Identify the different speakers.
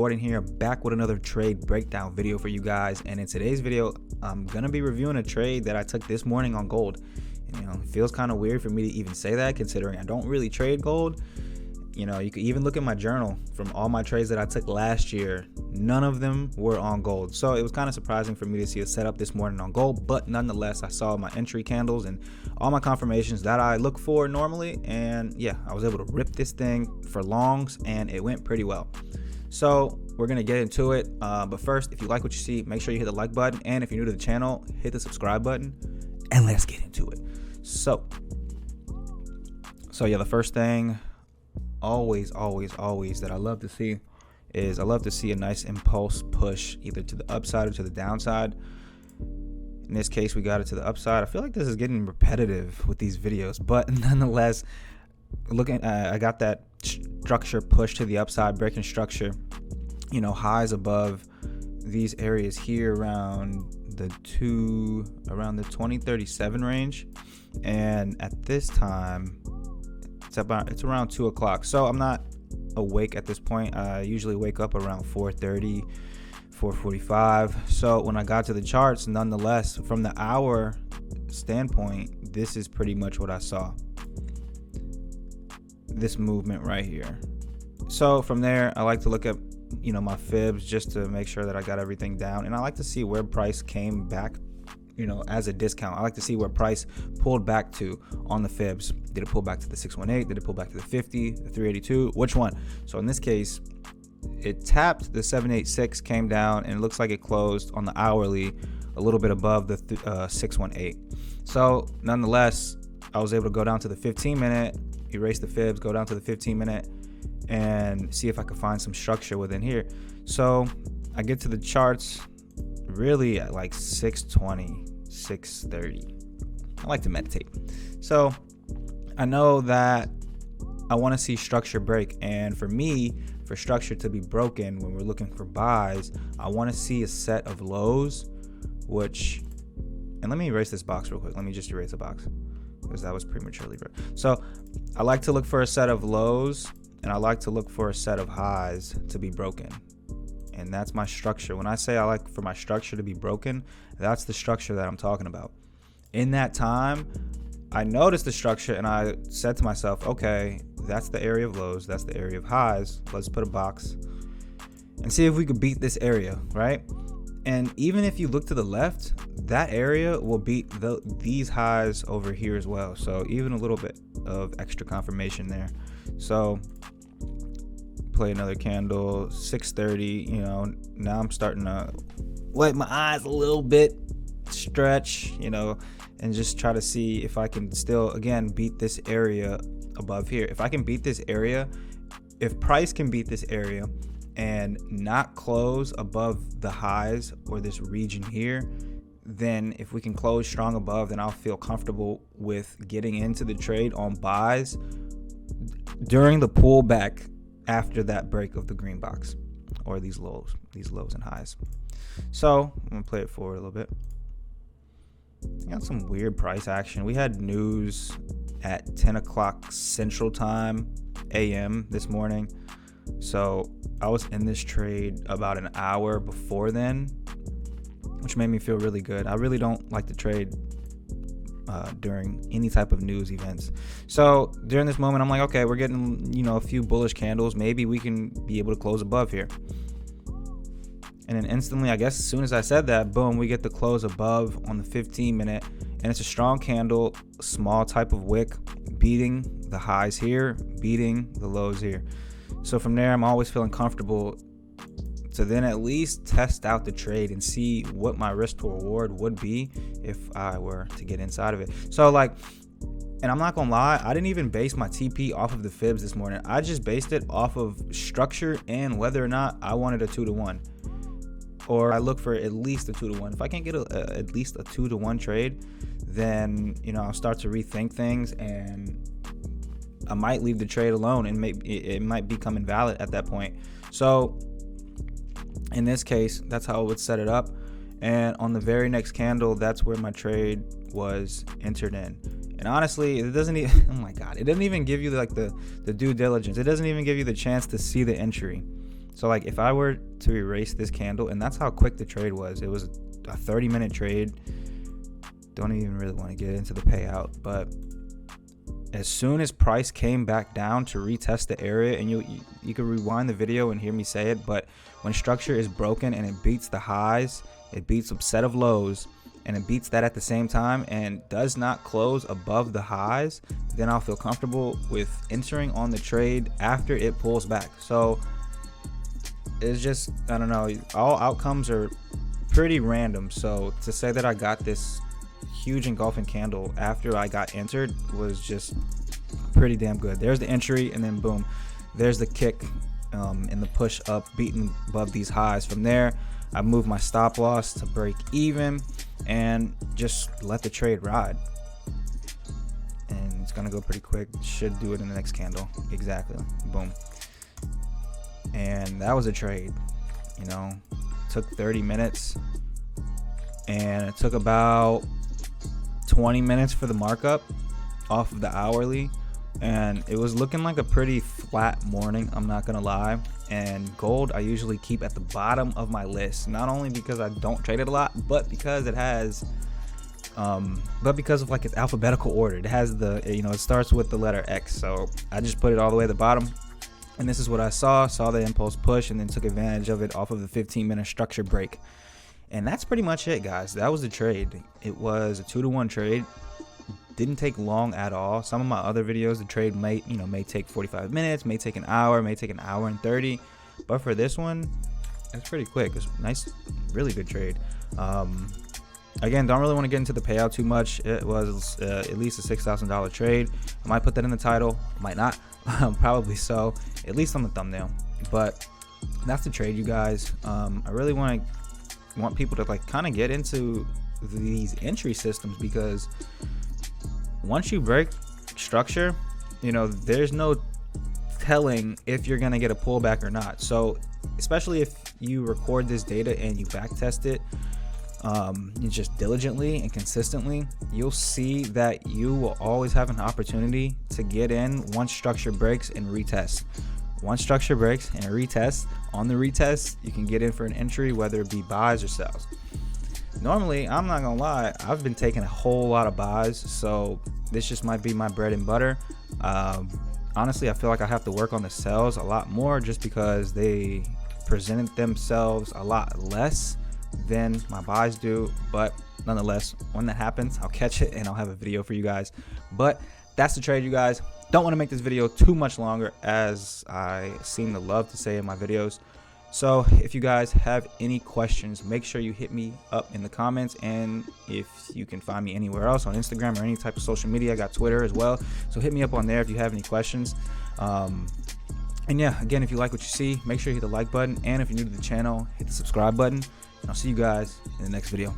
Speaker 1: Gordon here, back with another trade breakdown video for you guys. And in today's video, I'm gonna be reviewing a trade that I took this morning on gold. And, it feels kind of weird for me to even say that, considering I don't really trade gold. You could even look at my journal from all my trades that I took last year. None of them were on gold. So it was kind of surprising for me to see a setup this morning on gold. But nonetheless, I saw my entry candles and all my confirmations that I look for normally. And yeah, I was able to rip this thing for longs and it went pretty well. So we're going to get into it. But first, if you like what you see, make sure you hit the like button. And if you're new to the channel, hit the subscribe button and let's get into it. So yeah, the first thing always that I love to see is a nice impulse push either to the upside or to the downside. In this case, we got it to the upside. I feel like this is getting repetitive with these videos, but nonetheless, I got that structure push to the upside, breaking structure, highs above these areas here around the 2037 range. And at this time, it's around 2 o'clock. So I'm not awake at this point. I usually wake up around 4:30, 4:45. So when I got to the charts, nonetheless, from the hour standpoint, this is pretty much what I saw. This movement right here. So from there, I like to look at, my fibs just to make sure that I got everything down. And I like to see where price came back, as a discount. I like to see where price pulled back to on the fibs. Did it pull back to the 618? Did it pull back to the 50, the 382? Which one? So in this case, it tapped the 786, came down, and it looks like it closed on the hourly a little bit above the 618. So nonetheless, I was able to go down to the 15-minute, erase the fibs, go down to the 15-minute, and see if I could find some structure within here. So I get to the charts really at like 620, 630. I like to meditate. So I know that I want to see structure break. And for me, for structure to be broken when we're looking for buys, I want to see a set of lows, and let me erase this box real quick. Let me just erase the box because that was prematurely broke. So I like to look for a set of lows and I like to look for a set of highs to be broken. And that's my structure. When I say I like for my structure to be broken, that's the structure that I'm talking about. In that time, I noticed the structure and I said to myself, okay, that's the area of lows, that's the area of highs. Let's put a box and see if we could beat this area, right? And even if you look to the left, that area will beat these highs over here as well. So even a little bit of extra confirmation there. So play another candle, 630. Now I'm starting to let my eyes a little bit stretch, and just try to see if I can still again beat this area above here. If I can beat this area, if price can beat this area and not close above the highs or this region here, then if we can close strong above, then I'll feel comfortable with getting into the trade on buys during the pullback after that break of the green box or these lows and highs. So I'm gonna play it forward a little bit. We got some weird price action. We had news at 10 o'clock Central Time AM this morning. So I was in this trade about an hour before then, which made me feel really good. I really don't like to trade during any type of news events. So during this moment, I'm like, okay, we're getting, a few bullish candles. Maybe we can be able to close above here. And then instantly, I guess as soon as I said that, boom, we get the close above on the 15-minute. And it's a strong candle, small type of wick, beating the highs here, beating the lows here. So from there, I'm always feeling comfortable to then at least test out the trade and see what my risk to reward would be if I were to get inside of it. So and I'm not gonna lie, I didn't even base my TP off of the fibs this morning. I just based it off of structure and whether or not I wanted a 2-to-1, or I look for at least a 2-to-1. If I can't get at least a 2-to-1 trade, then I'll start to rethink things and I might leave the trade alone and it might become invalid at that point. So in this case, that's how I would set it up. And on the very next candle, that's where my trade was entered in. And honestly, it doesn't even, oh my God, it doesn't even give you the due diligence. It doesn't even give you the chance to see the entry. So like if I were to erase this candle, and that's how quick the trade was. It was a 30-minute trade. Don't even really want to get into the payout, but as soon as price came back down to retest the area, and you can rewind the video and hear me say it, but when structure is broken and it beats the highs, it beats a set of lows, and it beats that at the same time and does not close above the highs, then I'll feel comfortable with entering on the trade after it pulls back. So it's just, I don't know, all outcomes are pretty random. So to say that I got this huge engulfing candle after I got entered was just pretty damn good. There's the entry, and then boom, there's the kick and the push up beating above these highs. From there, I moved my stop loss to break even and just let the trade ride. And it's gonna go pretty quick. Should do it in the next candle. Exactly. Boom. And that was a trade. You know, took 30 minutes, and it took about 20 minutes for the markup off of the hourly, and it was looking like a pretty flat morning, I'm not gonna lie. And gold I usually keep at the bottom of my list, not only because I don't trade it a lot, but because it has because of like its alphabetical order. It has the, you know, it starts with the letter X, so I just put it all the way at the bottom. And this is what I saw the impulse push, and then took advantage of it off of the 15-minute structure break. And that's pretty much it, guys. That was the trade. It was a 2-to-1 trade. Didn't take long at all. Some of my other videos, the trade may take 45 minutes, may take an hour, may take an hour and 30. But for this one, it's pretty quick. It's nice, really good trade. Again, don't really want to get into the payout too much. It was at least a $6,000 trade. I might put that in the title, might not. Probably so, at least on the thumbnail. But that's the trade, you guys. I really want people to like kind of get into these entry systems, because once you break structure, you know, there's no telling if you're gonna get a pullback or not. So especially if you record this data and you back test it just diligently and consistently, you'll see that you will always have an opportunity to get in once structure breaks and retest. Once structure breaks and retest, on the retest, you can get in for an entry, whether it be buys or sells. Normally, I'm not gonna lie, I've been taking a whole lot of buys, so this just might be my bread and butter. Honestly, I feel like I have to work on the sells a lot more, just because they presented themselves a lot less than my buys do. But nonetheless, when that happens, I'll catch it and I'll have a video for you guys. But that's the trade, you guys. Don't want to make this video too much longer, as I seem to love to say in my videos. So if you guys have any questions, make sure you hit me up in the comments. And if you can find me anywhere else on Instagram or any type of social media, I got Twitter as well, so hit me up on there if you have any questions. And yeah, again, if you like what you see, make sure you hit the like button, and if you're new to the channel, hit the subscribe button, and I'll see you guys in the next video.